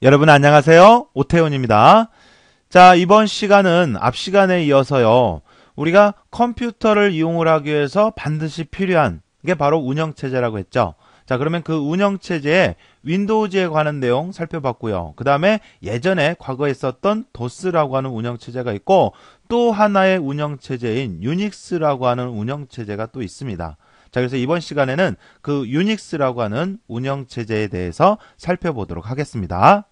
여러분 안녕하세요. 오태훈입니다. 자, 이번 시간은 앞 시간에 이어서요. 우리가 컴퓨터를 이용을 하기 위해서 반드시 필요한 게 바로 운영체제라고 했죠. 자, 그러면 그 운영체제의 윈도우즈에 관한 내용 살펴봤고요. 그 다음에 예전에 과거에 썼던 도스라고 하는 운영체제가 있고 또 하나의 운영체제인 유닉스라고 하는 운영체제가 또 있습니다. 자, 그래서 이번 시간에는 그 유닉스라고 하는 운영체제에 대해서 살펴보도록 하겠습니다.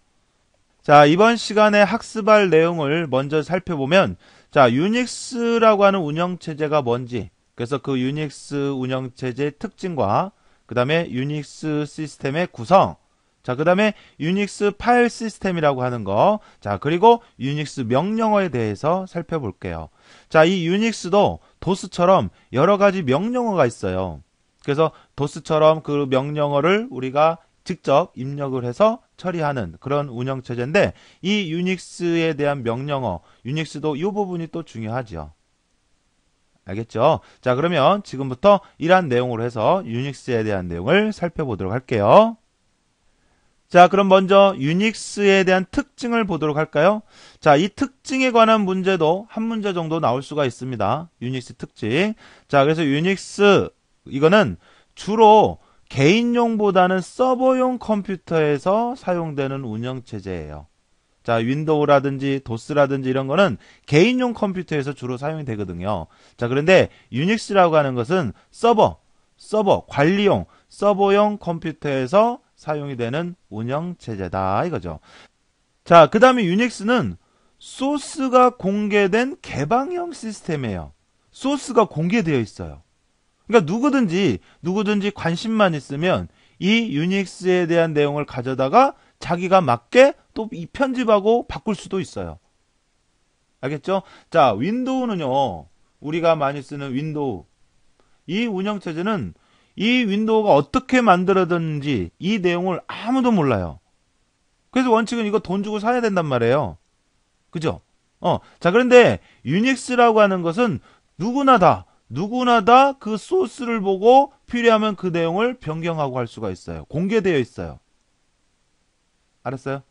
자, 이번 시간에 학습할 내용을 먼저 살펴보면, 자, 유닉스라고 하는 운영체제가 뭔지, 그래서 그 유닉스 운영체제의 특징과, 그 다음에 유닉스 시스템의 구성, 자, 그 다음에 유닉스 파일 시스템이라고 하는 거, 자, 그리고 유닉스 명령어에 대해서 살펴볼게요. 자, 이 유닉스도 도스처럼 여러 가지 명령어가 있어요. 그래서 도스처럼 그 명령어를 우리가 직접 입력을 해서 처리하는 그런 운영체제인데, 이 유닉스에 대한 명령어, 유닉스도 이 부분이 또 중요하죠. 알겠죠? 자, 그러면 지금부터 이러한 내용으로 해서 유닉스에 대한 내용을 살펴보도록 할게요. 자, 그럼 먼저 유닉스에 대한 특징을 보도록 할까요? 자, 이 특징에 관한 문제도 한 문제 정도 나올 수가 있습니다. 유닉스 특징. 자, 그래서 유닉스, 이거는 주로 개인용보다는 서버용 컴퓨터에서 사용되는 운영체제예요. 자, 윈도우라든지 도스라든지 이런 거는 개인용 컴퓨터에서 주로 사용이 되거든요. 자, 그런데 유닉스라고 하는 것은 서버, 관리용, 서버용 컴퓨터에서 사용이 되는 운영체제다 이거죠. 자, 그 다음에 유닉스는 소스가 공개된 개방형 시스템이에요. 소스가 공개되어 있어요. 그러니까 누구든지 관심만 있으면 이 유닉스에 대한 내용을 가져다가 자기가 맞게 또 편집하고 바꿀 수도 있어요. 알겠죠? 자, 윈도우는요. 우리가 많이 쓰는 윈도우. 이 운영체제는 이 윈도우가 어떻게 만들어졌는지 이 내용을 아무도 몰라요. 그래서 원칙은 이거 돈 주고 사야 된단 말이에요. 그죠? 자, 그런데 유닉스라고 하는 것은 누구나 다 그 소스를 보고 필요하면 그 내용을 변경하고 할 수가 있어요. 공개되어 있어요. 알았어요?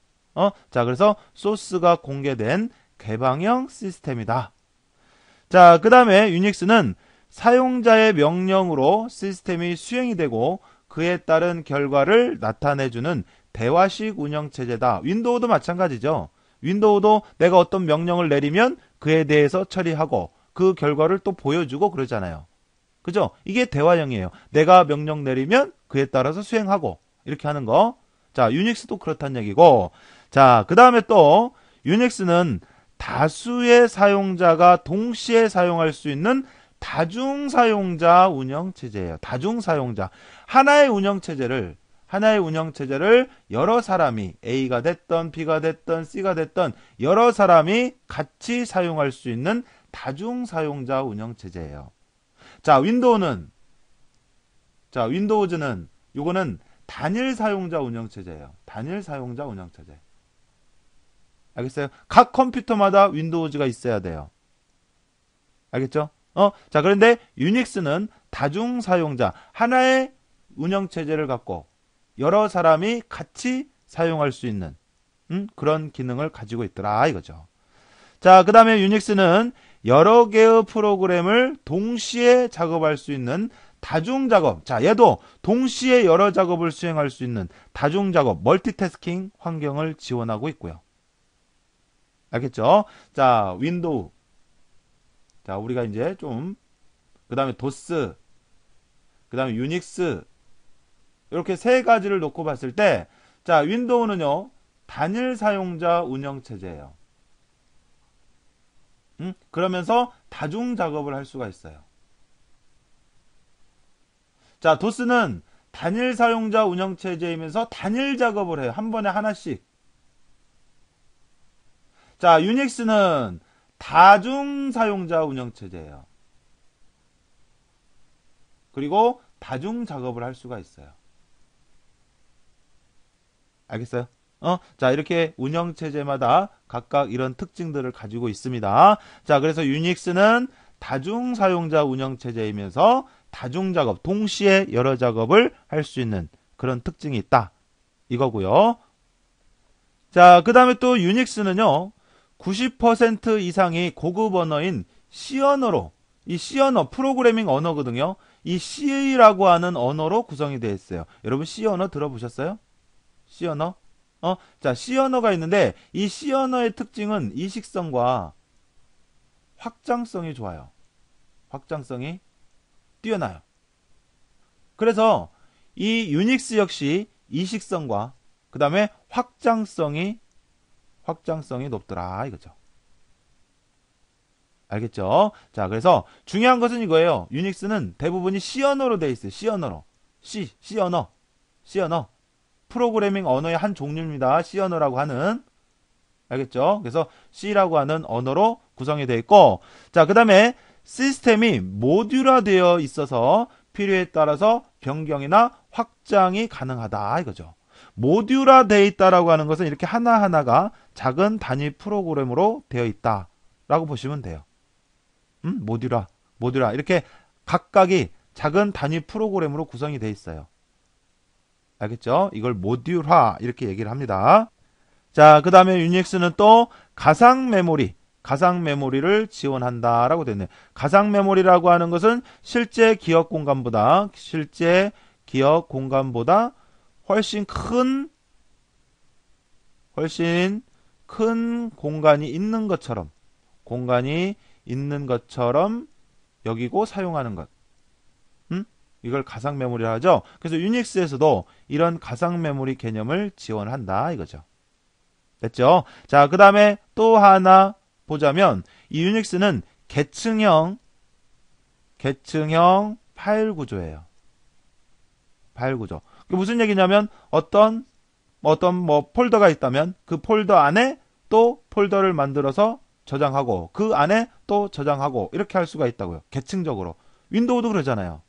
자, 그래서 소스가 공개된 개방형 시스템이다. 자, 그 다음에 유닉스는 사용자의 명령으로 시스템이 수행이 되고 그에 따른 결과를 나타내주는 대화식 운영체제다. 윈도우도 마찬가지죠. 윈도우도 내가 어떤 명령을 내리면 그에 대해서 처리하고 그 결과를 또 보여주고 그러잖아요. 그죠? 이게 대화형이에요. 내가 명령 내리면 그에 따라서 수행하고 이렇게 하는 거. 자, 유닉스도 그렇다는 얘기고. 자, 그 다음에 또 유닉스는 다수의 사용자가 동시에 사용할 수 있는 다중사용자 운영체제예요. 다중사용자. 하나의 운영체제를 여러 사람이 A가 됐던 B가 됐던 C가 됐던 여러 사람이 같이 사용할 수 있는 다중사용자 운영체제예요. 자, 윈도우즈는 요거는 단일 사용자 운영체제예요. 단일 사용자 운영체제. 알겠어요? 각 컴퓨터마다 윈도우즈가 있어야 돼요. 알겠죠? 자, 그런데 유닉스는 다중 사용자, 하나의 운영체제를 갖고 여러 사람이 같이 사용할 수 있는 그런 기능을 가지고 있더라 이거죠. 자, 그 다음에 유닉스는 여러 개의 프로그램을 동시에 작업할 수 있는 다중작업. 자, 얘도 동시에 여러 작업을 수행할 수 있는 다중작업, 멀티태스킹 환경을 지원하고 있고요. 알겠죠? 자, 윈도우. 자, 우리가 이제 그 다음에 도스, 그 다음에 유닉스, 이렇게 세 가지를 놓고 봤을 때, 자, 윈도우는요, 단일 사용자 운영체제예요. 그러면서 다중 작업을 할 수가 있어요. 자, 도스는 단일 사용자 운영체제이면서 단일 작업을 해요. 한 번에 하나씩. 자, 유닉스는 다중 사용자 운영체제예요. 그리고 다중 작업을 할 수가 있어요. 알겠어요? 자, 이렇게 운영체제마다 각각 이런 특징들을 가지고 있습니다. 자, 그래서 유닉스는 다중 사용자 운영체제이면서 다중 작업, 동시에 여러 작업을 할 수 있는 그런 특징이 있다. 이거고요. 자, 그 다음에 또 유닉스는요, 90% 이상이 고급 언어인 C 언어로, 이 C 언어, 프로그래밍 언어거든요. 이 C라고 하는 언어로 구성이 되어 있어요. 여러분 C 언어 들어보셨어요? C 언어? 자, C 언어가 있는데, 이 C 언어의 특징은 이식성과 확장성이 좋아요. 확장성이 뛰어나요. 그래서 이 유닉스 역시 이식성과 그 다음에 확장성이 높더라 이거죠. 알겠죠? 자, 그래서 중요한 것은 이거예요. 유닉스는 대부분이 C 언어로 되어 있어요. C 언어로. C 언어. 프로그래밍 언어의 한 종류입니다. C 언어라고 하는. 알겠죠? 그래서 C라고 하는 언어로 구성이 되어 있고, 자, 그 다음에 시스템이 모듈화 되어 있어서 필요에 따라서 변경이나 확장이 가능하다 이거죠. 모듈화 되어 있다라고 하는 것은 이렇게 하나하나가 작은 단위 프로그램으로 되어 있다라고 보시면 돼요. 모듈화. 이렇게 각각이 작은 단위 프로그램으로 구성이 되어 있어요. 알겠죠? 이걸 모듈화 이렇게 얘기를 합니다. 자, 그 다음에 유닉스는 또 가상 메모리를 지원한다라고 되어 있네요. 가상 메모리라고 하는 것은 실제 기억 공간보다 훨씬 큰 공간이 있는 것처럼 여기고 사용하는 것. 이걸 가상 메모리라 하죠. 그래서 유닉스에서도 이런 가상 메모리 개념을 지원한다 이거죠. 됐죠? 자, 그 다음에 또 하나 보자면 이 유닉스는 계층형 파일 구조예요. 파일 구조. 그게 무슨 얘기냐면 어떤 폴더가 있다면 그 폴더 안에 또 폴더를 만들어서 저장하고 그 안에 또 저장하고 이렇게 할 수가 있다고요. 계층적으로. 윈도우도 그러잖아요.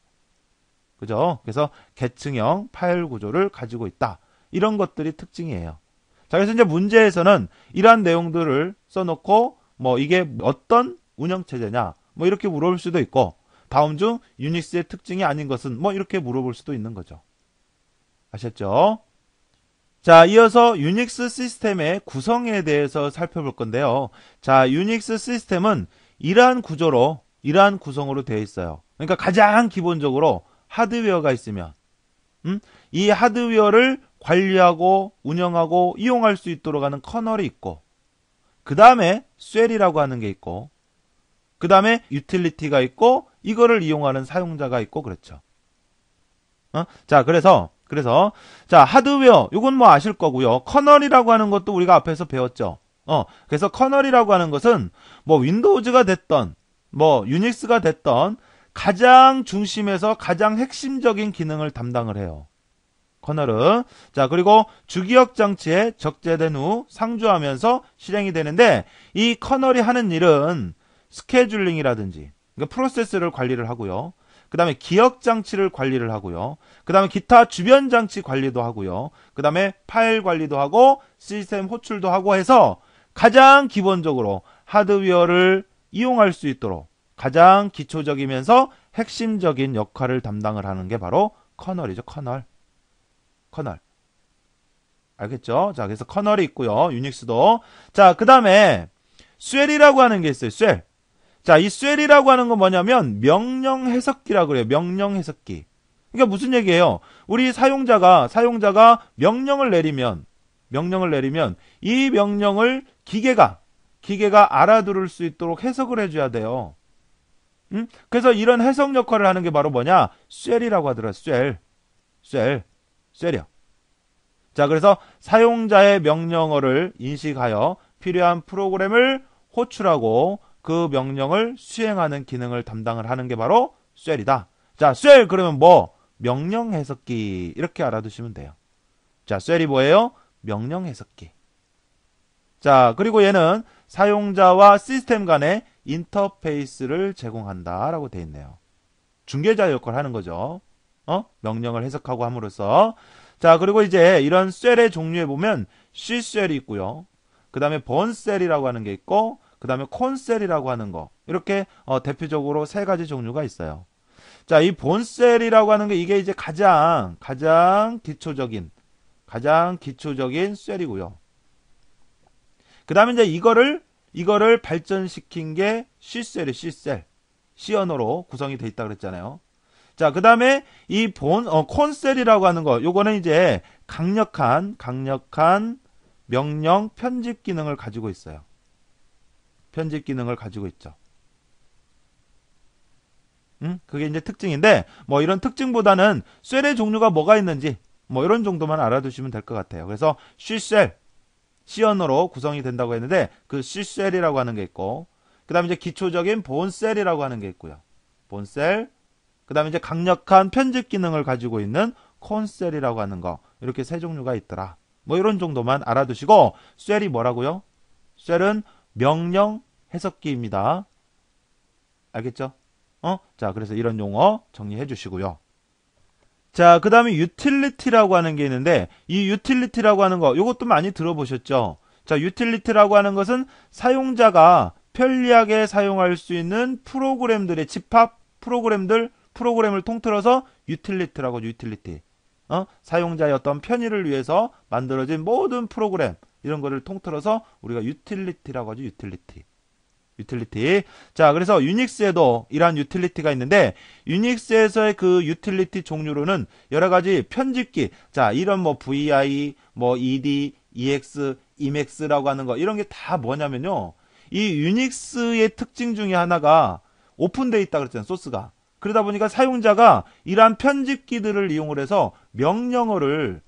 그죠? 그래서 계층형 파일 구조를 가지고 있다. 이런 것들이 특징이에요. 자, 그래서 이제 문제에서는 이러한 내용들을 써놓고 이게 어떤 운영체제냐 이렇게 물어볼 수도 있고, 다음 중 유닉스의 특징이 아닌 것은 이렇게 물어볼 수도 있는 거죠. 아셨죠? 자, 이어서 유닉스 시스템의 구성에 대해서 살펴볼 건데요. 자, 유닉스 시스템은 이러한 구성으로 되어 있어요. 그러니까 가장 기본적으로 하드웨어가 있으면 이 하드웨어를 관리하고 운영하고 이용할 수 있도록 하는 커널이 있고, 그 다음에 쉘이라고 하는 게 있고, 그 다음에 유틸리티가 있고, 이거를 이용하는 사용자가 있고, 그렇죠. 자, 그래서 자, 하드웨어 요건 아실 거고요. 커널이라고 하는 것도 우리가 앞에서 배웠죠. 그래서 커널이라고 하는 것은 윈도우즈가 됐던 유닉스가 됐던 가장 중심에서 가장 핵심적인 기능을 담당을 해요. 커널은. 자, 그리고 주기억 장치에 적재된 후 상주하면서 실행이 되는데, 이 커널이 하는 일은 스케줄링이라든지 그러니까 프로세스를 관리를 하고요. 그 다음에 기억 장치를 관리를 하고요. 그 다음에 기타 주변 장치 관리도 하고요. 그 다음에 파일 관리도 하고 시스템 호출도 하고 해서 가장 기본적으로 하드웨어를 이용할 수 있도록 가장 기초적이면서 핵심적인 역할을 담당을 하는 게 바로 커널이죠. 커널. 알겠죠? 자, 그래서 커널이 있고요. 유닉스도. 자, 그 다음에 쉘이라고 하는 게 있어요. 쉘. 자, 이 쉘이라고 하는 건 뭐냐면 명령 해석기라고 그래요. 명령 해석기. 그러니까 무슨 얘기예요? 우리 사용자가 명령을 내리면 이 명령을 기계가 알아들을 수 있도록 해석을 해줘야 돼요. 그래서 이런 해석 역할을 하는 게 바로 뭐냐? 쉘이라고 하더라. 쉘이요. 자, 그래서 사용자의 명령어를 인식하여 필요한 프로그램을 호출하고 그 명령을 수행하는 기능을 담당을 하는 게 바로 쉘이다. 자, 쉘 그러면 명령 해석기 이렇게 알아두시면 돼요. 자, 쉘이 뭐예요? 명령 해석기. 자, 그리고 얘는 사용자와 시스템 간의 인터페이스를 제공한다라고 되어 있네요. 중개자 역할을 하는 거죠. 명령을 해석하고 함으로써. 자, 그리고 이제 이런 쉘의 종류에 보면 C쉘이 있고요. 그 다음에 번셀이라고 하는 게 있고, 그 다음에 콘셀이라고 하는 거. 이렇게 대표적으로 세 가지 종류가 있어요. 자, 이 본셀이라고 하는 게 이게 이제 가장 기초적인 쉘이고요. 그 다음에 이제 이거를 발전시킨 게 C셀이 C셀. C 언어로 구성이 돼 있다 그랬잖아요. 자, 그 다음에 이 콘셀이라고 하는 거, 요거는 이제 강력한 명령 편집 기능을 가지고 있어요. 편집 기능을 가지고 있죠. 그게 이제 특징인데, 뭐 이런 특징보다는 셀의 종류가 뭐가 있는지, 뭐 이런 정도만 알아두시면 될 것 같아요. 그래서 C셀, C 언어로 구성이 된다고 했는데, 그 C셀이라고 하는 게 있고, 그 다음에 이제 기초적인 본셀이라고 하는 게 있고요. 본셀, 그 다음에 이제 강력한 편집 기능을 가지고 있는 콘셀이라고 하는 거, 이렇게 세 종류가 있더라. 뭐 이런 정도만 알아두시고, 셀이 뭐라고요? 셀은 명령 해석기입니다. 알겠죠? 자, 그래서 이런 용어 정리해 주시고요. 자, 그 다음에 유틸리티라고 하는 게 있는데, 이 유틸리티라고 하는 거, 요것도 많이 들어보셨죠? 자, 유틸리티라고 하는 것은 사용자가 편리하게 사용할 수 있는 프로그램들의 집합, 프로그램을 통틀어서 유틸리티라고 하죠, 유틸리티. 사용자의 어떤 편의를 위해서 만들어진 모든 프로그램, 이런 거를 통틀어서 우리가 유틸리티라고 하죠, 유틸리티. 자, 그래서 유닉스에도 이러한 유틸리티가 있는데, 유닉스에서의 그 유틸리티 종류로는 여러 가지 편집기, 자, 이런 뭐 vi, 뭐 ed, ex, emax라고 하는 거, 이런 게 다 뭐냐면요. 이 유닉스의 특징 중에 하나가 오픈되어 있다 그랬잖아요, 소스가. 그러다 보니까 사용자가 이러한 편집기들을 이용을 해서 명령어를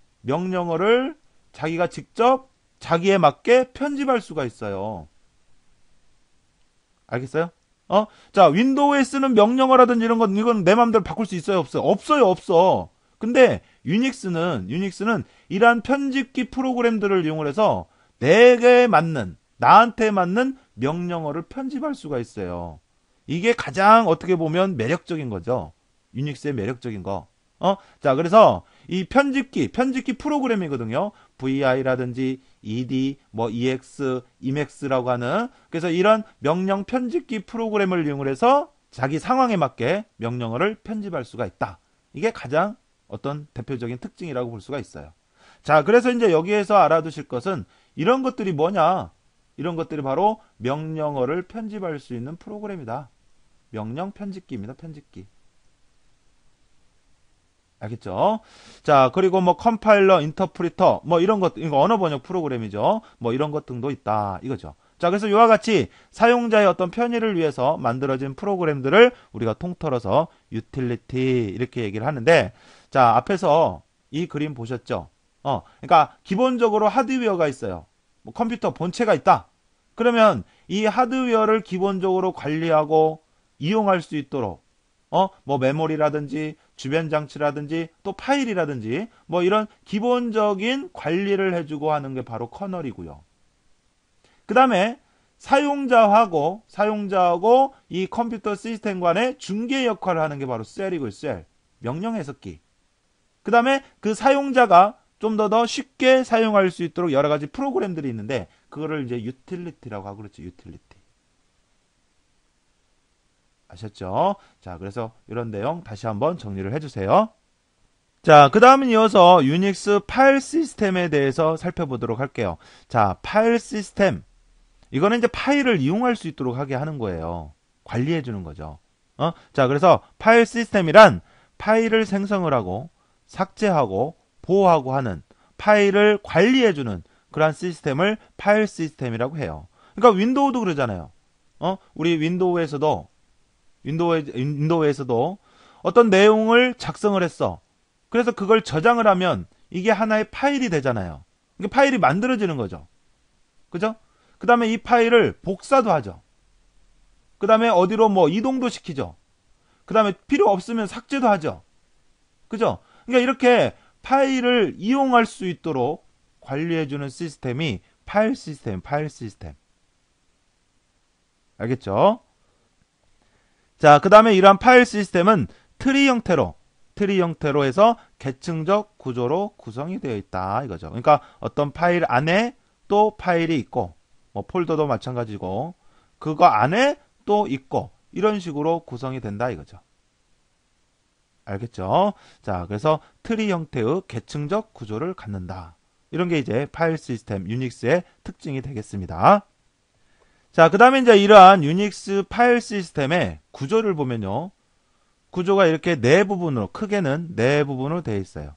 자기가 직접 자기에 맞게 편집할 수가 있어요. 알겠어요? 자, 윈도우에 쓰는 명령어라든지 이런 건, 이건 내 마음대로 바꿀 수 있어요, 없어요? 없어. 근데, 유닉스는 이러한 편집기 프로그램들을 이용을 해서 나한테 맞는 명령어를 편집할 수가 있어요. 이게 가장 어떻게 보면 매력적인 거죠. 유닉스의 매력적인 거. 자, 그래서 이 편집기 프로그램이거든요. vi라든지 ed, 뭐 ex, emax라고 하는, 그래서 이런 명령 편집기 프로그램을 이용해서 자기 상황에 맞게 명령어를 편집할 수가 있다. 이게 가장 어떤 대표적인 특징이라고 볼 수가 있어요. 자, 그래서 이제 여기에서 알아두실 것은 이런 것들이 뭐냐? 이런 것들이 바로 명령어를 편집할 수 있는 프로그램이다. 명령 편집기입니다. 편집기. 알겠죠? 자, 그리고 뭐 컴파일러, 인터프리터, 뭐 이런 것, 이거 언어 번역 프로그램이죠. 뭐 이런 것 등도 있다. 이거죠. 자, 그래서 이와 같이 사용자의 어떤 편의를 위해서 만들어진 프로그램들을 우리가 통틀어서 유틸리티 이렇게 얘기를 하는데, 자, 앞에서 이 그림 보셨죠? 그러니까 기본적으로 하드웨어가 있어요. 뭐 컴퓨터 본체가 있다. 그러면 이 하드웨어를 기본적으로 관리하고 이용할 수 있도록 뭐 메모리라든지 주변 장치라든지 또 파일이라든지 뭐 이런 기본적인 관리를 해주고 하는 게 바로 커널이고요. 그 다음에 사용자하고 이 컴퓨터 시스템 간의 중개 역할을 하는 게 바로 셀이고요. 셀. 명령 해석기. 그 다음에 그 사용자가 좀 더 쉽게 사용할 수 있도록 여러 가지 프로그램들이 있는데 그거를 이제 유틸리티라고 하고 그렇죠. 유틸리티. 아셨죠? 자, 그래서 이런 내용 다시 한번 정리를 해주세요. 자, 그 다음은 이어서 유닉스 파일 시스템에 대해서 살펴보도록 할게요. 자, 파일 시스템. 이거는 이제 파일을 이용할 수 있도록 하게 하는 거예요. 관리해 주는 거죠. 자, 그래서 파일 시스템이란 파일을 생성을 하고 삭제하고 보호하고 하는 파일을 관리해 주는 그러한 시스템을 파일 시스템이라고 해요. 그러니까 윈도우도 그러잖아요. 우리 윈도우에서도 어떤 내용을 작성을 했어. 그래서 그걸 저장을 하면 이게 하나의 파일이 되잖아요. 이게 파일이 만들어지는 거죠. 그죠? 그 다음에 이 파일을 복사도 하죠. 그 다음에 어디로 뭐 이동도 시키죠. 그 다음에 필요 없으면 삭제도 하죠. 그죠? 그러니까 이렇게 파일을 이용할 수 있도록 관리해주는 시스템이 파일 시스템. 알겠죠? 자, 그 다음에 이러한 파일 시스템은 트리 형태로 해서 계층적 구조로 구성이 되어 있다. 이거죠. 그러니까 어떤 파일 안에 또 파일이 있고, 뭐 폴더도 마찬가지고, 그거 안에 또 있고, 이런 식으로 구성이 된다. 이거죠. 알겠죠? 자, 그래서 트리 형태의 계층적 구조를 갖는다. 이런 게 이제 파일 시스템 유닉스의 특징이 되겠습니다. 자, 그 다음에 이제 이러한 유닉스 파일 시스템의 구조를 보면요. 구조가 이렇게 네 부분으로, 크게는 네 부분으로 되어 있어요.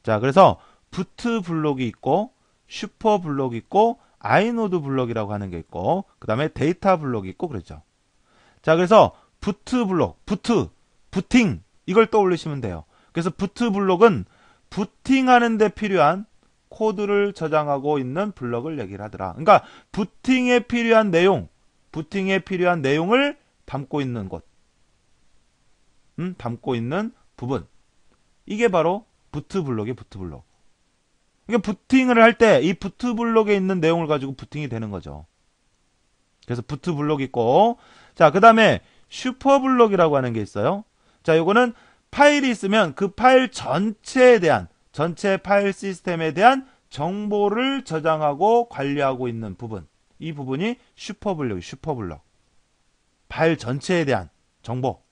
자, 그래서 부트 블록이 있고, 슈퍼 블록이 있고, 아이노드 블록이라고 하는 게 있고, 그 다음에 데이터 블록이 있고, 그렇죠. 자, 그래서 부트 블록, 부팅, 이걸 떠올리시면 돼요. 그래서 부트 블록은 부팅하는 데 필요한 코드를 저장하고 있는 블록을 얘기를 하더라. 그러니까 부팅에 필요한 내용을 담고 있는 곳, 담고 있는 부분. 이게 바로 부트 블록의 부트 블록. 그러니까 부팅을 할 때 이 부트 블록에 있는 내용을 가지고 부팅이 되는 거죠. 그래서 부트 블록이 있고, 자, 그 다음에 슈퍼 블록이라고 하는 게 있어요. 자, 요거는 파일이 있으면 그 파일 전체에 대한, 전체 파일 시스템에 대한 정보를 저장하고 관리하고 있는 부분. 이 부분이 슈퍼 블록. 파일 전체에 대한 정보.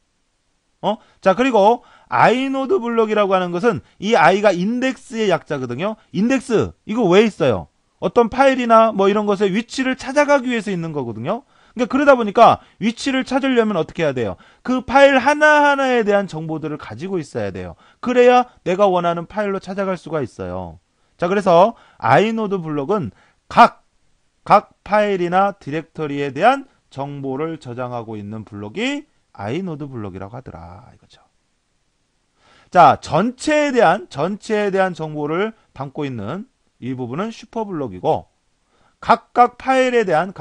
자, 그리고 아이노드 블록이라고 하는 것은 이 i가 인덱스의 약자거든요. 인덱스, 이거 왜 있어요? 어떤 파일이나 뭐 이런 것의 위치를 찾아가기 위해서 있는 거거든요. 그러니까 그러다 보니까 위치를 찾으려면 어떻게 해야 돼요? 그 파일 하나하나에 대한 정보들을 가지고 있어야 돼요. 그래야 내가 원하는 파일로 찾아갈 수가 있어요. 자, 그래서 아이노드 블록은 각 파일이나 디렉터리에 대한 정보를 저장하고 있는 블록이 아이노드 블록이라고 하더라. 이거죠. 자, 전체에 대한 정보를 담고 있는 이 부분은 슈퍼 블록이고, 각각 파일에 대한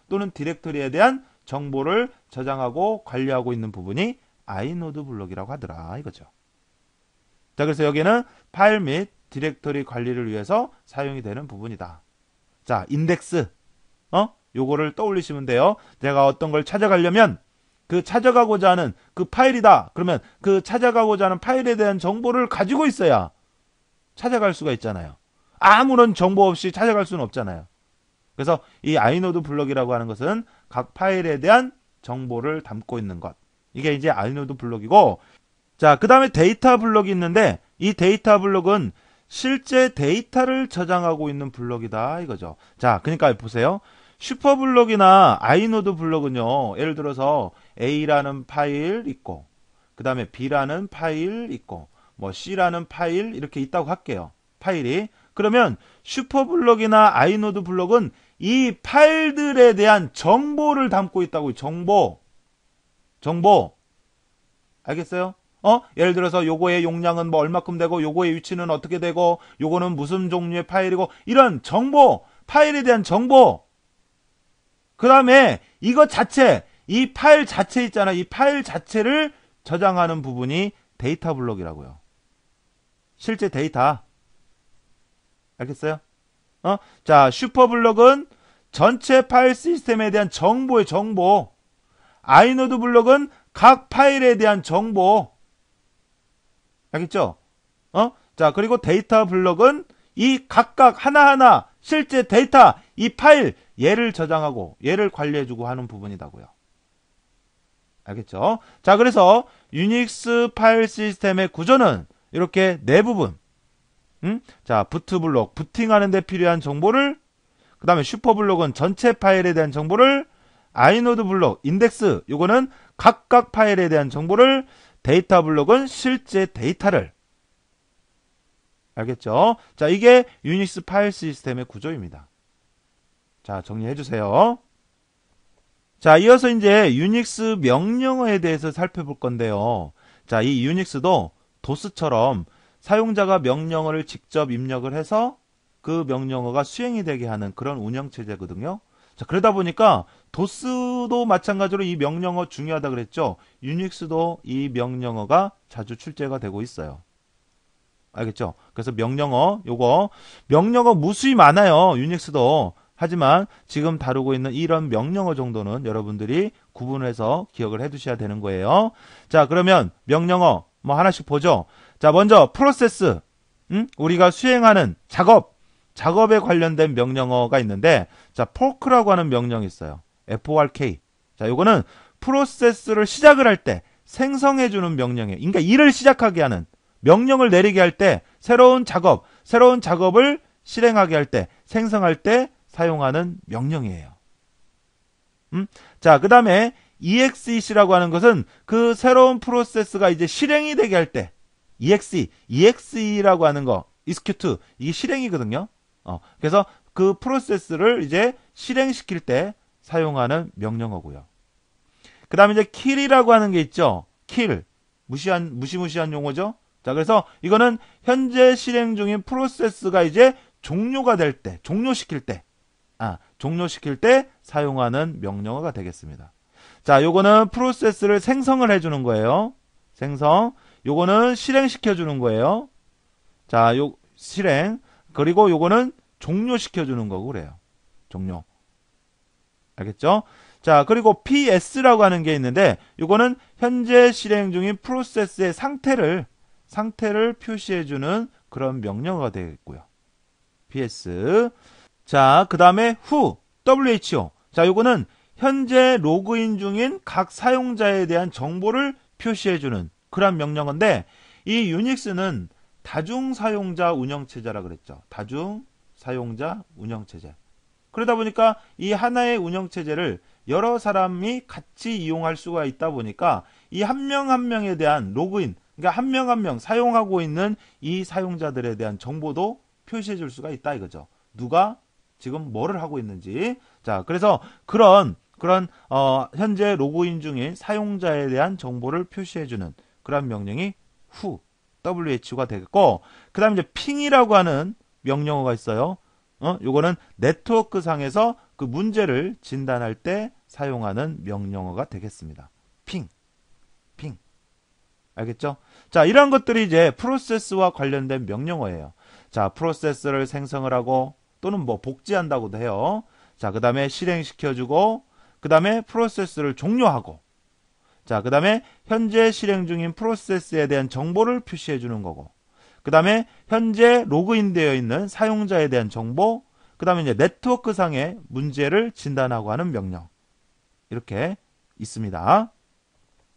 또는 디렉터리에 대한 정보를 저장하고 관리하고 있는 부분이 아이노드 블록이라고 하더라. 이거죠. 자, 그래서 여기는 파일 및 디렉터리 관리를 위해서 사용이 되는 부분이다. 자, 인덱스. 요거를 떠올리시면 돼요. 내가 어떤 걸 찾아가려면 그 찾아가고자 하는 그 파일이다. 그러면 그 찾아가고자 하는 파일에 대한 정보를 가지고 있어야 찾아갈 수가 있잖아요. 아무런 정보 없이 찾아갈 수는 없잖아요. 그래서 이 아이노드 블록이라고 하는 것은 각 파일에 대한 정보를 담고 있는 것. 이게 이제 아이노드 블록이고, 자, 그 다음에 데이터 블록이 있는데, 이 데이터 블록은 실제 데이터를 저장하고 있는 블록이다 이거죠. 자, 그러니까 보세요. 슈퍼 블록이나 아이노드 블록은요, 예를 들어서 A라는 파일 있고, 그 다음에 B라는 파일 있고, 뭐 C라는 파일 이렇게 있다고 할게요. 파일이. 그러면 슈퍼 블록이나 아이노드 블록은 이 파일들에 대한 정보를 담고 있다고요. 정보. 알겠어요? 예를 들어서 요거의 용량은 뭐 얼마큼 되고, 요거의 위치는 어떻게 되고, 요거는 무슨 종류의 파일이고, 이런 정보, 파일에 대한 정보. 그 다음에 이것 자체, 이 파일 자체 있잖아. 이 파일 자체를 저장하는 부분이 데이터 블록이라고요. 실제 데이터. 알겠어요? 자, 슈퍼 블록은 전체 파일 시스템에 대한 정보의 정보. 아이노드 블록은 각 파일에 대한 정보. 알겠죠? 자, 그리고 데이터 블록은 이 각각 하나하나 실제 데이터, 이 파일, 얘를 저장하고 얘를 관리해주고 하는 부분이라고요. 알겠죠? 자, 그래서 유닉스 파일 시스템의 구조는 이렇게 네 부분. 자, 부트 블록, 부팅하는 데 필요한 정보를, 그 다음에 슈퍼 블록은 전체 파일에 대한 정보를, 아이노드 블록, 인덱스, 요거는 각각 파일에 대한 정보를, 데이터 블록은 실제 데이터를. 알겠죠? 자, 이게 유닉스 파일 시스템의 구조입니다. 자, 정리해 주세요. 자, 이어서 이제 유닉스 명령어에 대해서 살펴볼 건데요. 자, 이 유닉스도 도스처럼 사용자가 명령어를 직접 입력을 해서 그 명령어가 수행이 되게 하는 그런 운영체제거든요. 자, 그러다 보니까 도스도 마찬가지로 이 명령어 중요하다 그랬죠. 유닉스도 이 명령어가 자주 출제가 되고 있어요. 알겠죠? 그래서 명령어 무수히 많아요. 유닉스도. 하지만 지금 다루고 있는 이런 명령어 정도는 여러분들이 구분해서 기억을 해 두셔야 되는 거예요. 자, 그러면 명령어 뭐 하나씩 보죠. 자, 먼저 프로세스. 우리가 수행하는 작업에 관련된 명령어가 있는데, 자, fork라고 하는 명령이 있어요. fork. 자, 요거는 프로세스를 시작을 할 때 생성해 주는 명령이에요. 그러니까 일을 시작하게 하는, 명령을 내리게 할 때 새로운 작업, 새로운 작업을 실행하게 할 때, 생성할 때 사용하는 명령이에요. 자, 그 다음에 exec라고 하는 것은 그 새로운 프로세스가 이제 실행이 되게 할 때, exe라고 하는 거, execute, 이게 실행이거든요. 그래서 그 프로세스를 이제 실행시킬 때 사용하는 명령어고요. 그 다음에 이제 kill이라고 하는 게 있죠. kill. 무시무시한 용어죠. 자, 그래서 이거는 현재 실행 중인 프로세스가 이제 종료가 될 때, 종료시킬 때 사용하는 명령어가 되겠습니다. 자, 요거는 프로세스를 생성을 해주는 거예요. 생성. 요거는 실행시켜주는 거예요. 자, 요, 실행. 그리고 요거는 종료시켜주는 거고 그래요. 종료. 알겠죠? 자, 그리고 PS라고 하는 게 있는데, 요거는 현재 실행 중인 프로세스의 상태를 표시해주는 그런 명령어가 되겠고요. PS. 자, 그 다음에 WHO. 자, 요거는 현재 로그인 중인 각 사용자에 대한 정보를 표시해주는 그런 명령어인데, 이 유닉스는 다중사용자 운영체제라 그랬죠. 다중사용자 운영체제. 그러다 보니까 이 하나의 운영체제를 여러 사람이 같이 이용할 수가 있다 보니까 이 한 명 한 명에 대한 로그인, 그러니까 한 명 한 명 사용하고 있는 이 사용자들에 대한 정보도 표시해 줄 수가 있다 이거죠. 누가 지금 뭐를 하고 있는지. 자, 그래서 그런 현재 로그인 중인 사용자에 대한 정보를 표시해 주는 그런 명령이 WHO가 되겠고, 그다음에 이제 핑이라고 하는 명령어가 있어요. 요거는 네트워크 상에서 그 문제를 진단할 때 사용하는 명령어가 되겠습니다. 핑. 알겠죠? 자, 이런 것들이 이제 프로세스와 관련된 명령어예요. 자, 프로세스를 생성을 하고 또는 뭐 복제한다고도 해요. 자, 그 다음에 실행시켜주고, 그 다음에 프로세스를 종료하고, 자, 그 다음에 현재 실행 중인 프로세스에 대한 정보를 표시해 주는 거고, 그 다음에 현재 로그인되어 있는 사용자에 대한 정보, 그 다음에 이제 네트워크 상의 문제를 진단하고 하는 명령. 이렇게 있습니다.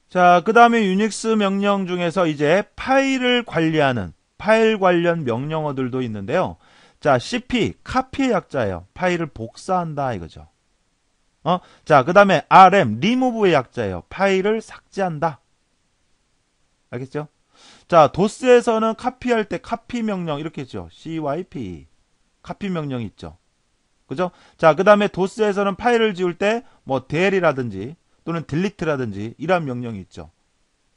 자, 그 다음에 유닉스 명령 중에서 이제 파일을 관리하는 파일 관련 명령어들도 있는데요. 자, cp, 카피의 약자예요. 파일을 복사한다 이거죠. 자, 그 다음에 rm, remove의 약자예요. 파일을 삭제한다. 알겠죠? 자, 도스에서는 카피할 때 카피 명령 이렇게 했죠. cyp. 카피 명령이 있죠. 그죠? 자, 그 다음에 도스에서는 파일을 지울 때 뭐 del이라든지 또는 delete라든지 이런 명령이 있죠.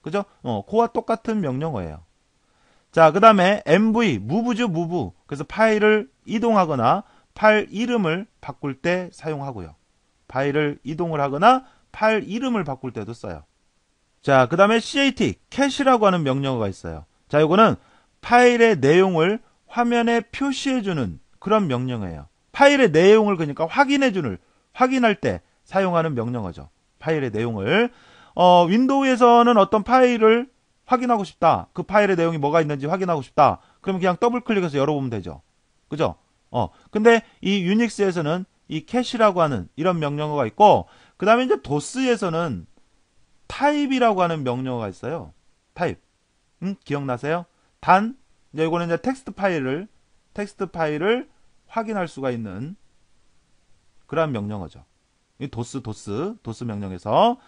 그죠? 그와 똑같은 명령어예요. 자, 그 다음에 mv, move죠, move. 그래서 파일을 이동하거나 파일 이름을 바꿀 때 사용하고요. 파일을 이동을 하거나 파일 이름을 바꿀 때도 써요. 자, 그 다음에 cat, cache라고 하는 명령어가 있어요. 자, 이거는 파일의 내용을 화면에 표시해주는 그런 명령어예요. 파일의 내용을 그러니까 확인할 때 사용하는 명령어죠. 파일의 내용을. 윈도우에서는 어떤 파일을 확인하고 싶다. 그 파일의 내용이 뭐가 있는지 확인하고 싶다. 그러면 그냥 더블 클릭해서 열어보면 되죠. 그죠? 근데 이 유닉스에서는 이 캐시라고 하는 이런 명령어가 있고, 그 다음에 이제 도스에서는 타입이라고 하는 명령어가 있어요. 타입. 기억나세요? 이제 이거는 이제 텍스트 파일을 확인할 수가 있는 그런 명령어죠. 이 도스 명령에서.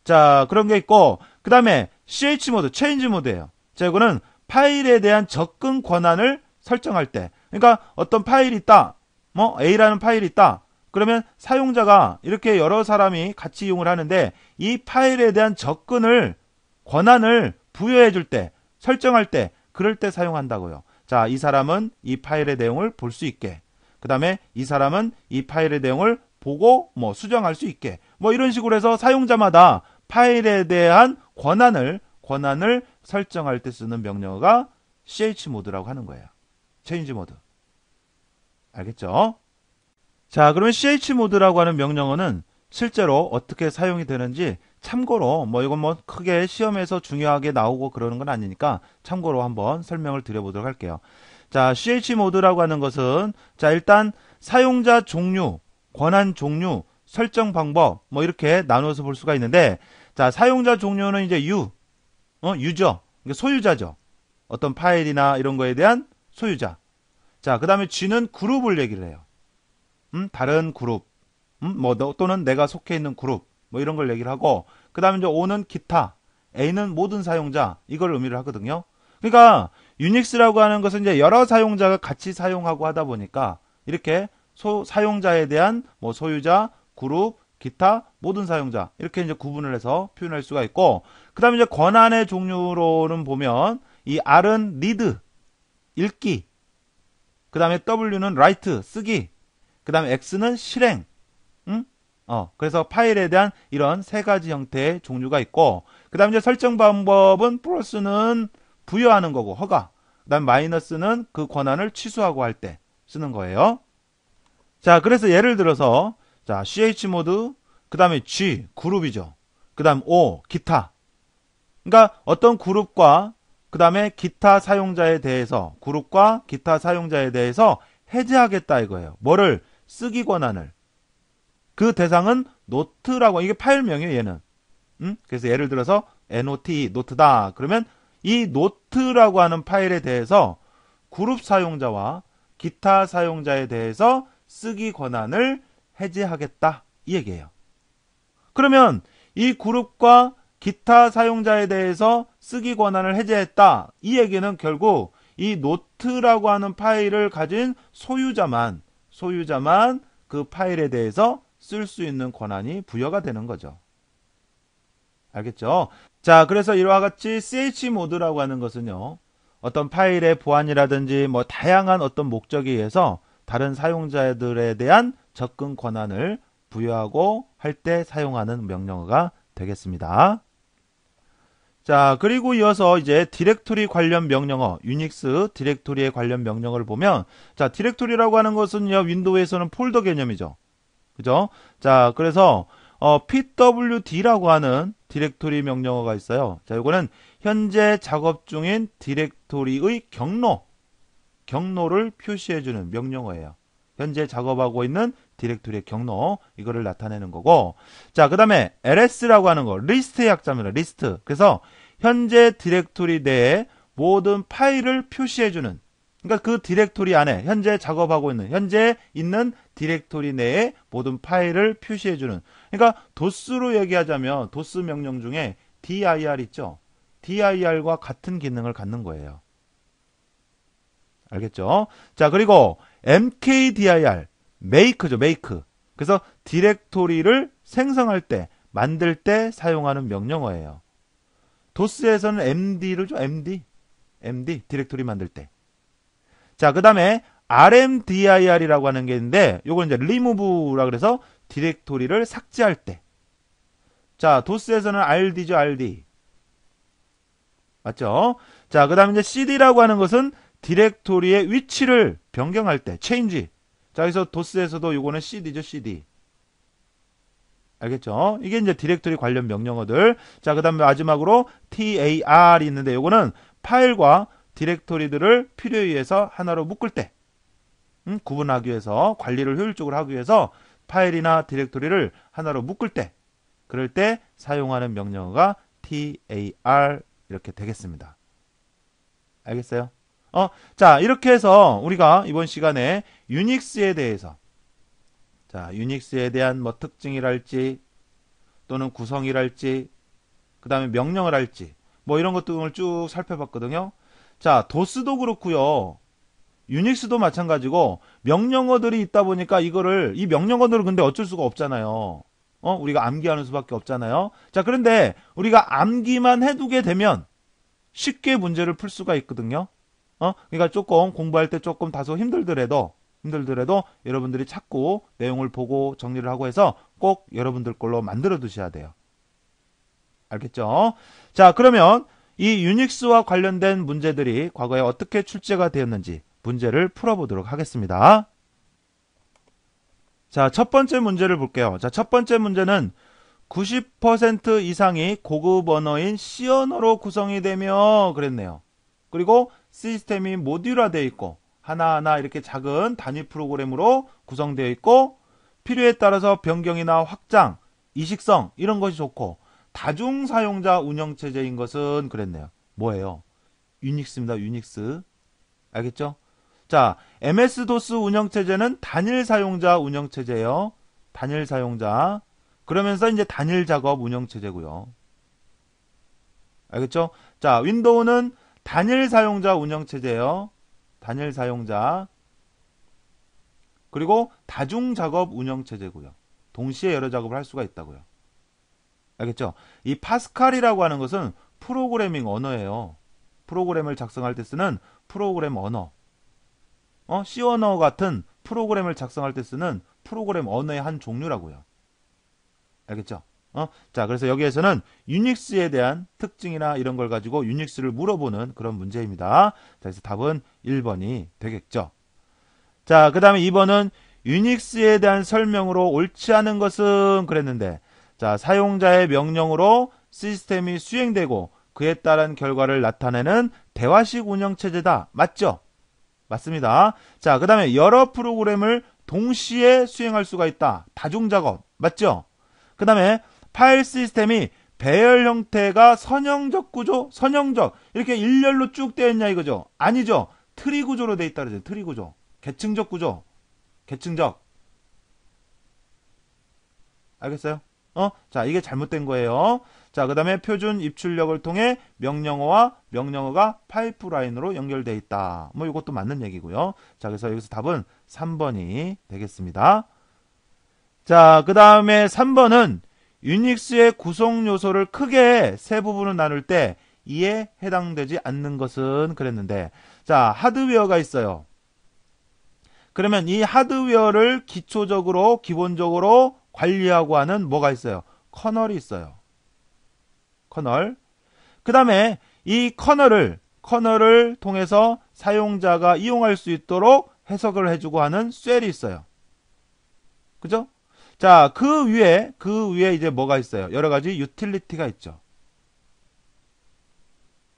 자, 그런 게 있고, 그 다음에 ch모드, 체인지 모드예요. 자, 이거는 파일에 대한 접근 권한을 설정할 때, 그러니까 어떤 파일이 있다, A라는 파일이 있다, 그러면 사용자가 이렇게 여러 사람이 같이 이용을 하는데 이 파일에 대한 권한을 부여해 줄 때, 설정할 때, 그럴 때 사용한다고요. 자, 이 사람은 이 파일의 내용을 볼 수 있게, 그 다음에 이 사람은 이 파일의 내용을 보고 수정할 수 있게, 이런 식으로 해서 사용자마다 파일에 대한 권한을 설정할 때 쓰는 명령어가 ch모드라고 하는 거예요. 체인지 모드. 알겠죠? 자, 그러면 ch모드라고 하는 명령어는 실제로 어떻게 사용이 되는지 참고로 이건 크게 시험에서 중요하게 나오고 그러는 건 아니니까 참고로 한번 설명을 드려보도록 할게요. 자, ch모드라고 하는 것은, 자, 일단 사용자 종류, 권한 종류, 설정 방법 이렇게 나누어서 볼 수가 있는데, 자, 사용자 종류는 이제 유저, 소유자죠. 어떤 파일이나 이런 거에 대한 소유자. 자, 그 다음에 G는 그룹을 얘기를 해요. 다른 그룹, 또는 내가 속해 있는 그룹, 뭐 이런 걸 얘기를 하고, 그 다음에 이제 O는 기타, A는 모든 사용자, 이걸 의미를 하거든요. 그러니까, 유닉스라고 하는 것은 이제 여러 사용자가 같이 사용하고 하다 보니까, 이렇게 사용자에 대한 뭐 소유자, 그룹, 기타, 모든 사용자, 이렇게 이제 구분을 해서 표현할 수가 있고, 그 다음에 이제 권한의 종류로는 보면, 이 R은 read, 읽기, 그 다음에 W는 write, 쓰기, 그 다음에 X는 실행, 그래서 파일에 대한 이런 세 가지 형태의 종류가 있고, 그 다음에 이제 설정 방법은 플러스는 부여하는 거고, 허가, 그 다음 마이너스는 그 권한을 취소하고 할 때 쓰는 거예요. 자, 그래서 예를 들어서, 자, chmod, 그 다음에 G, 그룹이죠. 그 다음 O, 기타. 그러니까 어떤 그룹과 그 다음에 기타 사용자에 대해서, 그룹과 기타 사용자에 대해서 해제하겠다 이거예요. 뭐를? 쓰기 권한을. 그 대상은 노트라고, 이게 파일명이에요, 얘는. 그래서 예를 들어서 not, 노트다. 그러면 이 노트라고 하는 파일에 대해서 그룹 사용자와 기타 사용자에 대해서 쓰기 권한을 해제하겠다. 이 얘기예요. 그러면 이 그룹과 기타 사용자에 대해서 쓰기 권한을 해제했다. 이 얘기는 결국 이 노트라고 하는 파일을 가진 소유자만 그 파일에 대해서 쓸 수 있는 권한이 부여가 되는 거죠. 알겠죠? 자, 그래서 이와 같이 chmod라고 하는 것은요, 어떤 파일의 보안이라든지 뭐 다양한 어떤 목적에 의해서 다른 사용자들에 대한 접근 권한을 부여하고 할 때 사용하는 명령어가 되겠습니다. 자, 그리고 이어서 이제 디렉토리 관련 명령어, 유닉스 디렉토리에 관련 명령어를 보면, 자, 디렉토리라고 하는 것은요, 윈도우에서는 폴더 개념이죠. 그죠? 자, 그래서 pwd라고 하는 디렉토리 명령어가 있어요. 자, 이거는 현재 작업 중인 디렉토리의 경로를 표시해주는 명령어예요. 현재 작업하고 있는 디렉토리의 경로, 이거를 나타내는 거고, 자, 그 다음에 ls라고 하는 거, 리스트의 약자입니다. 리스트. 그래서 현재 디렉토리 내에 모든 파일을 표시해주는, 그러니까 그 디렉토리 안에 현재 작업하고 있는, 현재 있는 디렉토리 내에 모든 파일을 표시해주는, 그러니까 도스로 얘기하자면 도스 명령 중에 dir 있죠. dir과 같은 기능을 갖는 거예요. 알겠죠? 자, 그리고 mkdir, make죠, make. 그래서 디렉토리를 생성할 때, 만들 때 사용하는 명령어예요. 도스에서는 md를 줘, md, 디렉토리 만들 때. 자, 그 다음에 rmdir이라고 하는 게 있는데, 요건 이제 remove라 그래서 디렉토리를 삭제할 때. 자, 도스에서는 rd죠, rd. 맞죠? 자, 그 다음에 이제 cd라고 하는 것은 디렉토리의 위치를 변경할 때, change. 자, 그래서 도스에서도 요거는 cd죠, cd. 알겠죠? 이게 이제 디렉토리 관련 명령어들. 자, 그 다음에 마지막으로 tar이 있는데, 요거는 파일과 디렉토리들을 필요에 의해서 하나로 묶을 때, 구분하기 위해서, 관리를 효율적으로 하기 위해서 파일이나 디렉토리를 하나로 묶을 때, 그럴 때 사용하는 명령어가 tar 이렇게 되겠습니다. 알겠어요? 자, 이렇게 해서 우리가 이번 시간에 유닉스에 대해서, 자, 유닉스에 대한 뭐 특징이랄지, 또는 구성이랄지, 그 다음에 명령을 할지, 뭐 이런 것들을 쭉 살펴봤거든요. 자, 도스도 그렇고요. 유닉스도 마찬가지고 명령어들이 있다 보니까 이 명령어들은 근데 어쩔 수가 없잖아요. 우리가 암기하는 수밖에 없잖아요. 자, 그런데 우리가 암기만 해두게 되면 쉽게 문제를 풀 수가 있거든요. 그러니까 조금 공부할 때 조금 다소 힘들더라도 여러분들이 찾고 내용을 보고 정리를 하고 해서 꼭 여러분들 걸로 만들어 두셔야 돼요. 알겠죠? 자, 그러면 이 유닉스와 관련된 문제들이 과거에 어떻게 출제가 되었는지 문제를 풀어보도록 하겠습니다. 자, 첫 번째 문제를 볼게요. 자, 첫 번째 문제는 90% 이상이 고급 언어인 C 언어로 구성이 되며 그랬네요. 그리고 시스템이 모듈화되어 있고 하나하나 이렇게 작은 단위 프로그램으로 구성되어 있고 필요에 따라서 변경이나 확장, 이식성 이런 것이 좋고 다중 사용자 운영체제인 것은 그랬네요. 뭐예요? 유닉스입니다. 유닉스. 알겠죠? 자, MS-DOS 운영체제는 단일 사용자 운영체제예요. 단일 사용자. 그러면서 이제 단일 작업 운영체제고요. 알겠죠? 자, 윈도우는 단일 사용자 운영체제예요. 단일 사용자. 그리고 다중 작업 운영체제고요. 동시에 여러 작업을 할 수가 있다고요. 알겠죠? 이 파스칼이라고 하는 것은 프로그래밍 언어예요. 프로그램을 작성할 때 쓰는 프로그램 언어. C 언어 같은 프로그램을 작성할 때 쓰는 프로그램 언어의 한 종류라고요. 알겠죠? 자, 그래서 여기에서는 유닉스에 대한 특징이나 이런 걸 가지고 유닉스를 물어보는 그런 문제입니다. 자, 그래서 답은 1번이 되겠죠. 자, 그 다음에 2번은 유닉스에 대한 설명으로 옳지 않은 것은 그랬는데, 자, 사용자의 명령으로 시스템이 수행되고 그에 따른 결과를 나타내는 대화식 운영체제다. 맞죠? 맞습니다. 자, 그 다음에 여러 프로그램을 동시에 수행할 수가 있다. 다중작업. 맞죠? 그 다음에 파일 시스템이 배열 형태가 선형적 구조? 선형적. 이렇게 일렬로 쭉 되어 있냐 이거죠? 아니죠. 트리 구조로 되어 있다 그러죠. 트리 구조. 계층적 구조. 계층적. 알겠어요? 자, 이게 잘못된 거예요. 자, 그 다음에 표준 입출력을 통해 명령어와 명령어가 파이프라인으로 연결되어 있다. 뭐 이것도 맞는 얘기고요. 자, 그래서 여기서 답은 3번이 되겠습니다. 자, 그 다음에 3번은 유닉스의 구성 요소를 크게 세 부분으로 나눌 때 이에 해당되지 않는 것은 그랬는데, 자, 하드웨어가 있어요. 그러면 이 하드웨어를 기초적으로 기본적으로 관리하고 하는 뭐가 있어요? 커널이 있어요. 커널. 그 다음에 이 커널을 통해서 사용자가 이용할 수 있도록 해석을 해주고 하는 쉘이 있어요. 그죠? 자, 그 위에 이제 뭐가 있어요? 여러 가지 유틸리티가 있죠.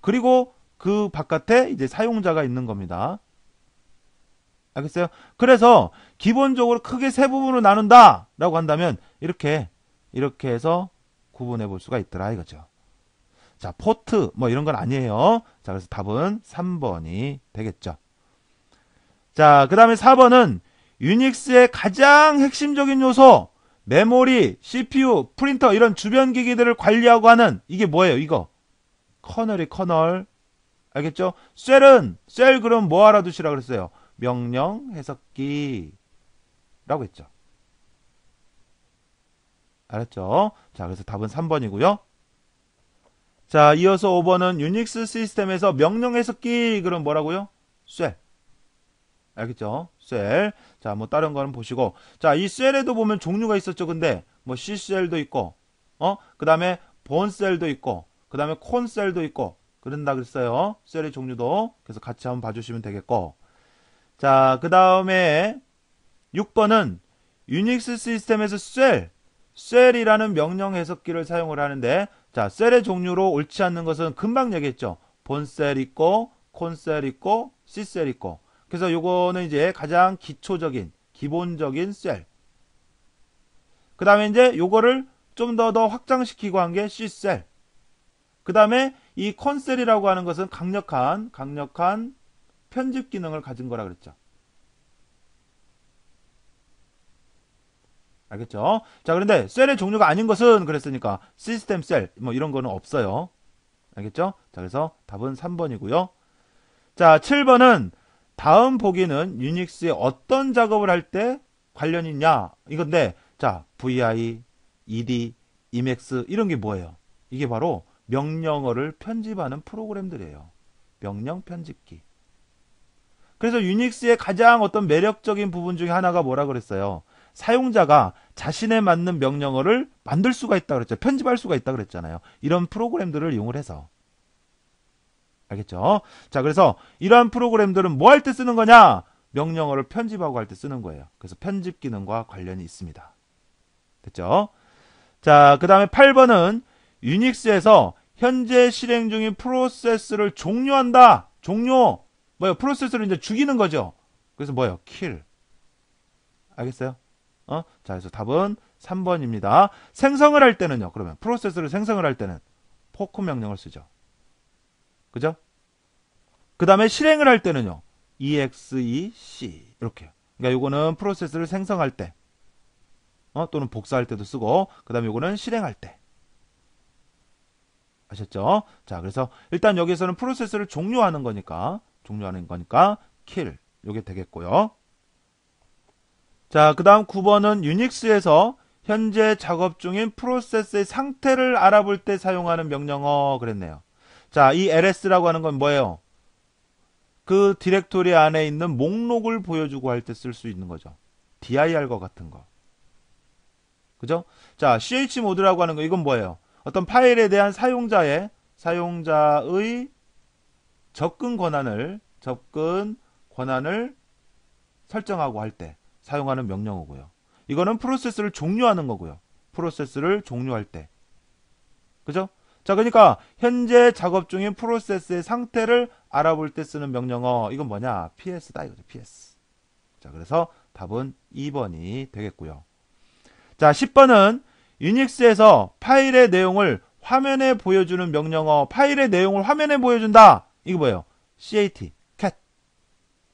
그리고 그 바깥에 이제 사용자가 있는 겁니다. 알겠어요? 그래서 기본적으로 크게 세 부분으로 나눈다 라고 한다면 이렇게 해서 구분해 볼 수가 있더라 이거죠. 자, 포트 뭐 이런 건 아니에요. 자, 그래서 답은 3번이 되겠죠. 자, 그 다음에 4번은 유닉스의 가장 핵심적인 요소, 메모리, CPU, 프린터 이런 주변 기기들을 관리하고 하는 이게 뭐예요? 이거 커널이 커널. 알겠죠? 쉘 그럼 뭐 알아두시라 그랬어요? 명령 해석기 라고 했죠. 알았죠? 자, 그래서 답은 3번이고요. 자, 이어서 5번은 유닉스 시스템에서 명령 해석기 그럼 뭐라고요? 쉘. 알겠죠? 쉘. 자, 뭐 다른 거는 보시고. 자, 이 쉘에도 보면 종류가 있었죠. 근데 뭐 C쉘도 있고, 그 다음에 본셀도 있고, 그 다음에 콘셀도 있고, 그런다 그랬어요. 쉘의 종류도. 그래서 같이 한번 봐주시면 되겠고. 자, 그 다음에 6번은 유닉스 시스템에서 쉘이라는 명령 해석기를 사용을 하는데, 자, 쉘의 종류로 옳지 않는 것은 금방 얘기했죠. 본셀 있고, 콘셀 있고, C셀 있고. 그래서 요거는 이제 가장 기초적인, 기본적인 쉘. 그 다음에 이제 요거를 좀 더 확장시키고 한 게 C셀. 그 다음에 이 콘셀이라고 하는 것은 강력한 편집 기능을 가진 거라 그랬죠. 알겠죠? 자, 그런데 셀의 종류가 아닌 것은 그랬으니까 시스템 셀 뭐 이런 거는 없어요. 알겠죠? 자, 그래서 답은 3번이고요. 자, 7번은 다음 보기는 유닉스의 어떤 작업을 할 때 관련이 있냐 이건데, 자, VI, ED, Emacs 이런 게 뭐예요? 이게 바로 명령어를 편집하는 프로그램들이에요. 명령 편집기. 그래서 유닉스의 가장 어떤 매력적인 부분 중에 하나가 뭐라 그랬어요? 사용자가 자신에 맞는 명령어를 만들 수가 있다 그랬죠. 편집할 수가 있다 그랬잖아요. 이런 프로그램들을 이용을 해서. 알겠죠? 자, 그래서 이러한 프로그램들은 뭐 할 때 쓰는 거냐? 명령어를 편집하고 할 때 쓰는 거예요. 그래서 편집 기능과 관련이 있습니다. 됐죠? 자, 그 다음에 8번은 유닉스에서 현재 실행 중인 프로세스를 종료한다. 종료. 뭐예요? 프로세스를 이제 죽이는 거죠. 그래서 뭐예요? kill. 알겠어요? 자, 그래서 답은 3번입니다. 생성을 할 때는요. 그러면 프로세스를 생성을 할 때는 포크 명령을 쓰죠. 그죠? 그 다음에 실행을 할 때는요. exec 이렇게. 그러니까 요거는 프로세스를 생성할 때 또는 복사할 때도 쓰고, 그 다음에 요거는 실행할 때. 아셨죠? 자, 그래서 일단 여기서는 프로세스를 종료하는 거니까 kill 요게 되겠고요. 자, 그 다음 9번은 유닉스에서 현재 작업 중인 프로세스의 상태를 알아볼 때 사용하는 명령어 그랬네요. 자, 이 ls라고 하는 건 뭐예요? 그 디렉토리 안에 있는 목록을 보여주고 할 때 쓸 수 있는 거죠. dir과 같은 거. 그죠? 자, chmod라고 하는 거 이건 뭐예요? 어떤 파일에 대한 사용자의 접근 권한을 설정하고 할 때 사용하는 명령어고요. 이거는 프로세스를 종료하는 거고요. 프로세스를 종료할 때. 그죠? 자, 그러니까 현재 작업 중인 프로세스의 상태를 알아볼 때 쓰는 명령어 이건 뭐냐? ps다 이거죠. ps. 자, 그래서 답은 2번이 되겠고요. 자, 10번은 유닉스에서 파일의 내용을 화면에 보여주는 명령어, 파일의 내용을 화면에 보여준다. 이거 뭐예요? cat.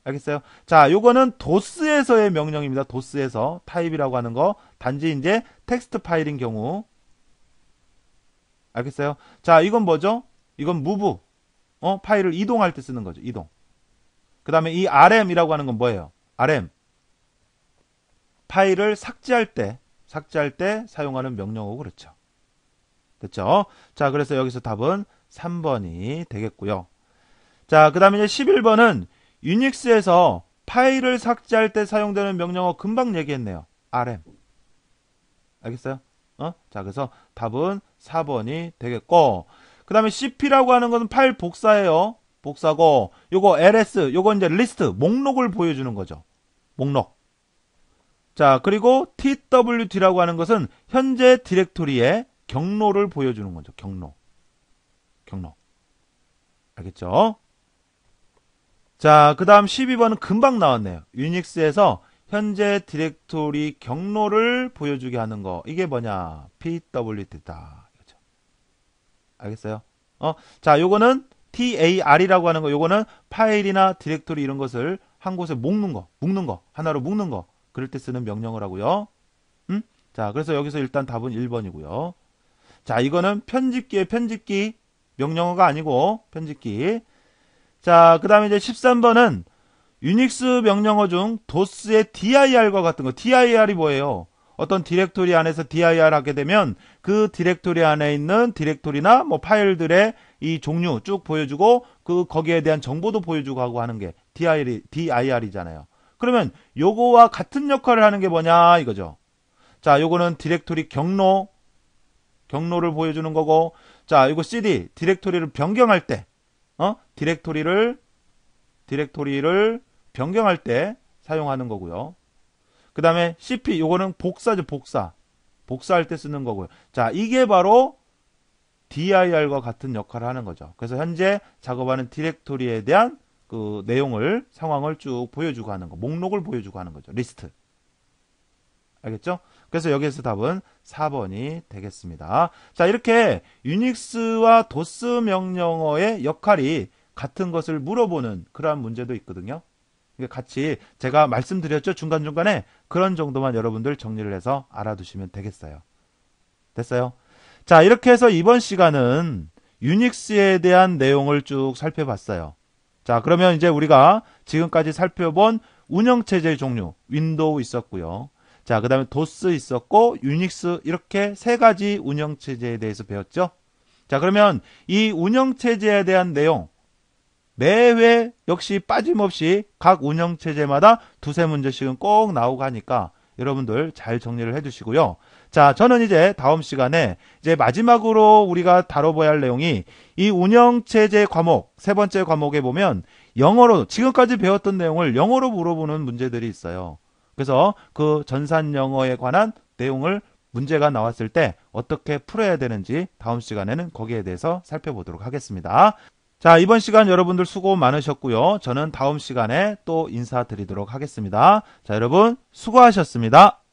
알겠어요? 자, 요거는 도스에서의 명령입니다. 도스에서 타입이라고 하는 거. 단지 이제 텍스트 파일인 경우. 알겠어요? 자, 이건 뭐죠? 이건 move. 파일을 이동할 때 쓰는 거죠. 이동. 그 다음에 이 rm이라고 하는 건 뭐예요? rm. 파일을 삭제할 때 사용하는 명령어고 그렇죠. 됐죠? 자, 그래서 여기서 답은 3번이 되겠고요. 자, 그 다음에 이제 11번은 유닉스에서 파일을 삭제할 때 사용되는 명령어 금방 얘기했네요. rm. 알겠어요? 자, 그래서 답은 4번이 되겠고, 그 다음에 cp라고 하는 것은 파일 복사예요. 복사고, 요거 ls, 요거 이제 리스트, 목록을 보여주는 거죠. 목록. 자, 그리고 twd라고 하는 것은 현재 디렉토리의 경로를 보여주는 거죠. 경로. 알겠죠? 자, 그 다음 12번은 금방 나왔네요. 유닉스에서 현재 디렉토리 경로를 보여주게 하는 거. 이게 뭐냐? pwd다. 그렇죠? 알겠어요? 자, 요거는 tar이라고 하는 거. 요거는 파일이나 디렉토리 이런 것을 한 곳에 묶는 거. 하나로 묶는 거. 그럴 때 쓰는 명령어라고요. 자, 그래서 여기서 일단 답은 1번이고요. 자, 이거는 편집기의 편집기. 명령어가 아니고 편집기. 자, 그 다음에 이제 13번은 유닉스 명령어 중 도스의 dir과 같은 거. dir이 뭐예요? 어떤 디렉토리 안에서 dir 하게 되면 그 디렉토리 안에 있는 디렉토리나 뭐 파일들의 이 종류 쭉 보여주고 거기에 대한 정보도 보여주고 하고 하는 게 dir이잖아요. 그러면 요거와 같은 역할을 하는 게 뭐냐 이거죠. 자, 요거는 디렉토리 경로를 보여주는 거고, 자, 이거 cd 디렉토리를 변경할 때 디렉토리를 변경할 때 사용하는 거고요. 그 다음에 cp 요거는 복사죠. 복사할 때 쓰는 거고요. 자, 이게 바로 dir과 같은 역할을 하는 거죠. 그래서 현재 작업하는 디렉토리에 대한 그 내용을 상황을 쭉 보여주고 하는 거, 목록을 보여주고 하는 거죠. 리스트. 알겠죠? 그래서 여기에서 답은 4번이 되겠습니다. 자, 이렇게 유닉스와 도스 명령어의 역할이 같은 것을 물어보는 그러한 문제도 있거든요. 같이 제가 말씀드렸죠. 중간중간에 그런 정도만 여러분들 정리를 해서 알아두시면 되겠어요. 됐어요? 자, 이렇게 해서 이번 시간은 유닉스에 대한 내용을 쭉 살펴봤어요. 자, 그러면 이제 우리가 지금까지 살펴본 운영체제의 종류, 윈도우 있었고요. 자, 그 다음에 도스 있었고, 유닉스 이렇게 세 가지 운영체제에 대해서 배웠죠. 자, 그러면 이 운영체제에 대한 내용, 매회 역시 빠짐없이 각 운영체제마다 두세 문제씩은 꼭 나오고 하니까 여러분들 잘 정리를 해두시고요. 자, 저는 이제 다음 시간에 이제 마지막으로 우리가 다뤄봐야 할 내용이 이 운영체제 과목, 세 번째 과목에 보면 영어로, 지금까지 배웠던 내용을 영어로 물어보는 문제들이 있어요. 그래서 그 전산 영어에 관한 내용을 문제가 나왔을 때 어떻게 풀어야 되는지 다음 시간에는 거기에 대해서 살펴보도록 하겠습니다. 자, 이번 시간 여러분들 수고 많으셨고요. 저는 다음 시간에 또 인사드리도록 하겠습니다. 자, 여러분 수고하셨습니다.